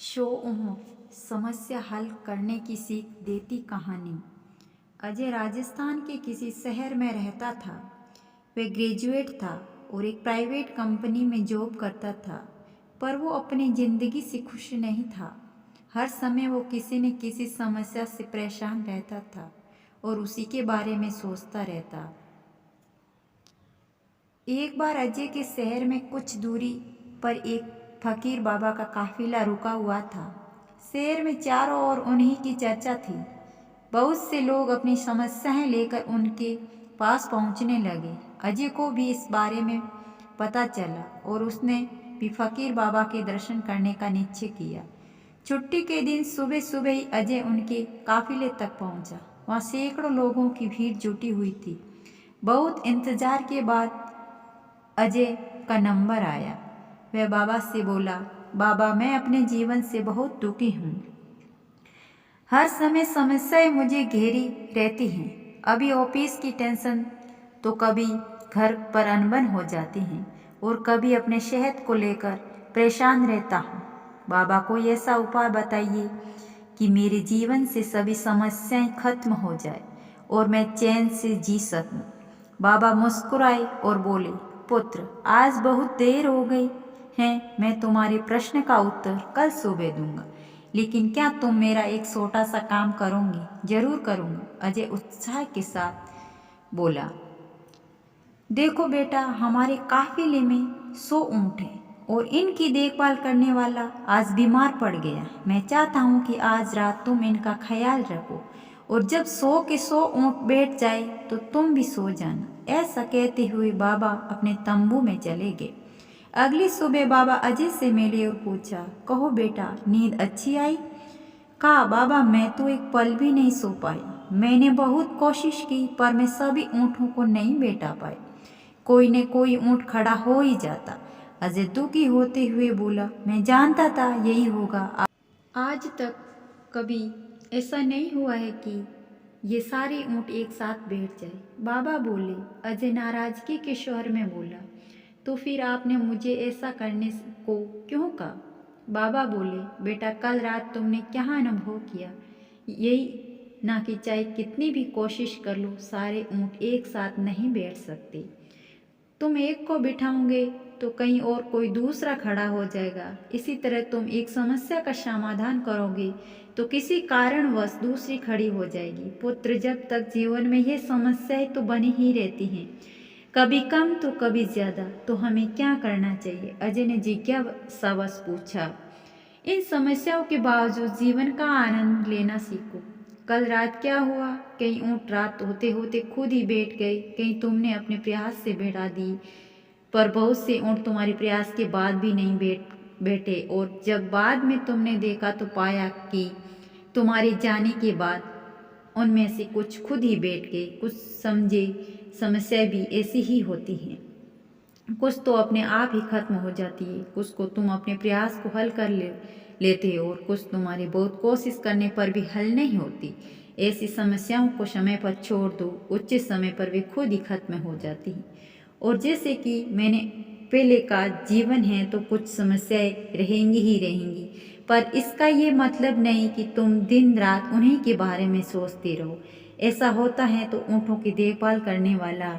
Show समस्या हल करने की सीख देती कहानी। अजय राजस्थान के किसी शहर में रहता था। वह ग्रेजुएट था और एक प्राइवेट कंपनी में जॉब करता था, पर वो अपनी ज़िंदगी से खुश नहीं था। हर समय वो किसी न किसी समस्या से परेशान रहता था और उसी के बारे में सोचता रहता। एक बार अजय के शहर में कुछ दूरी पर एक फकीर बाबा का काफिला रुका हुआ था। शहर में चारों ओर उन्हीं की चर्चा थी। बहुत से लोग अपनी समस्याएं लेकर उनके पास पहुंचने लगे। अजय को भी इस बारे में पता चला और उसने भी फकीर बाबा के दर्शन करने का निश्चय किया। छुट्टी के दिन सुबह सुबह ही अजय उनके काफिले तक पहुंचा। वहां सैकड़ों लोगों की भीड़ जुटी हुई थी। बहुत इंतजार के बाद अजय का नंबर आया। वह बाबा से बोला, बाबा, मैं अपने जीवन से बहुत दुखी हूँ। हर समय समस्याएं मुझे घेरी रहती हैं। अभी ऑफिस की टेंशन तो कभी घर पर अनबन हो जाती हैं और कभी अपने सेहत को लेकर परेशान रहता हूँ। बाबा, कोई ऐसा उपाय बताइए कि मेरे जीवन से सभी समस्याएं खत्म हो जाए और मैं चैन से जी सकूं। बाबा मुस्कुराए और बोले, पुत्र, आज बहुत देर हो गई है। मैं तुम्हारे प्रश्न का उत्तर कल सुबह दूंगा, लेकिन क्या तुम मेरा एक छोटा सा काम करोगे? जरूर करूंगा, अजय उत्साह के साथ बोला। देखो बेटा, हमारे काफिले में 100 ऊँट हैं और इनकी देखभाल करने वाला आज बीमार पड़ गया। मैं चाहता हूँ कि आज रात तुम इनका ख्याल रखो और जब 100 के 100 ऊँट बैठ जाए तो तुम भी सो जाना। ऐसा कहते हुए बाबा अपने तंबू में चले गए। अगली सुबह बाबा अजय से मिले और पूछा, कहो बेटा, नींद अच्छी आई? कहा, बाबा, मैं तो एक पल भी नहीं सो पाई। मैंने बहुत कोशिश की पर मैं सभी ऊँटों को नहीं बैठा पाई। कोई न कोई ऊँट खड़ा हो ही जाता। अजय दुखी होते हुए बोला, मैं जानता था यही होगा। आज तक कभी ऐसा नहीं हुआ है कि ये सारे ऊँट एक साथ बैठ जाए। बाबा बोले। अजय नाराजगी के स्वर में बोला, तो फिर आपने मुझे ऐसा करने को क्यों कहा? बाबा बोले, बेटा, कल रात तुमने क्या अनुभव किया? यही ना कि चाहे कितनी भी कोशिश कर लो, सारे ऊँट एक साथ नहीं बैठ सकते। तुम एक को बिठाओगे तो कहीं और कोई दूसरा खड़ा हो जाएगा। इसी तरह तुम एक समस्या का समाधान करोगे तो किसी कारणवश दूसरी खड़ी हो जाएगी। पुत्र, जब तक जीवन में ये समस्याएं तो बनी ही रहती हैं, कभी कम तो कभी ज्यादा, तो हमें क्या करना चाहिए? अजय ने जिज्ञासावश पूछा। इन समस्याओं के बावजूद जीवन का आनंद लेना सीखो। कल रात क्या हुआ? कई ऊँट रात होते होते खुद ही बैठ गए, कहीं तुमने अपने प्रयास से बैठा दी, पर बहुत से ऊँट तुम्हारे प्रयास के बाद भी नहीं बैठे और जब बाद में तुमने देखा तो पाया कि तुम्हारे जाने के बाद उनमें से कुछ खुद ही बैठ गए। कुछ समझे समस्याएं भी ऐसी ही होती हैं। कुछ तो अपने आप ही खत्म हो जाती है, कुछ को तुम अपने प्रयास को हल कर लेते हो और कुछ तुम्हारी बहुत कोशिश करने पर भी हल नहीं होती। ऐसी समस्याओं को समय पर छोड़ दो, उचित समय पर वे खुद ही खत्म हो जाती हैं। और जैसे कि मैंने पहले कहा, जीवन है तो कुछ समस्याएं रहेंगी ही रहेंगी, पर इसका ये मतलब नहीं कि तुम दिन रात उन्हीं के बारे में सोचते रहो। ऐसा होता है तो ऊँटों की देखभाल करने वाला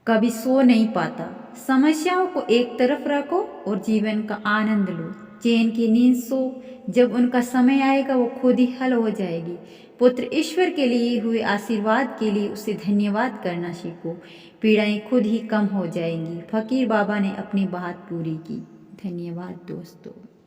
कभी सो नहीं पाता। समस्याओं को एक तरफ रखो और जीवन का आनंद लो। चैन की नींद सो, जब उनका समय आएगा वो खुद ही हल हो जाएगी। पुत्र, ईश्वर के लिए हुए आशीर्वाद के लिए उसे धन्यवाद करना सीखो। पीड़ाएं खुद ही कम हो जाएंगी। फकीर बाबा ने अपनी बात पूरी की। धन्यवाद दोस्तों।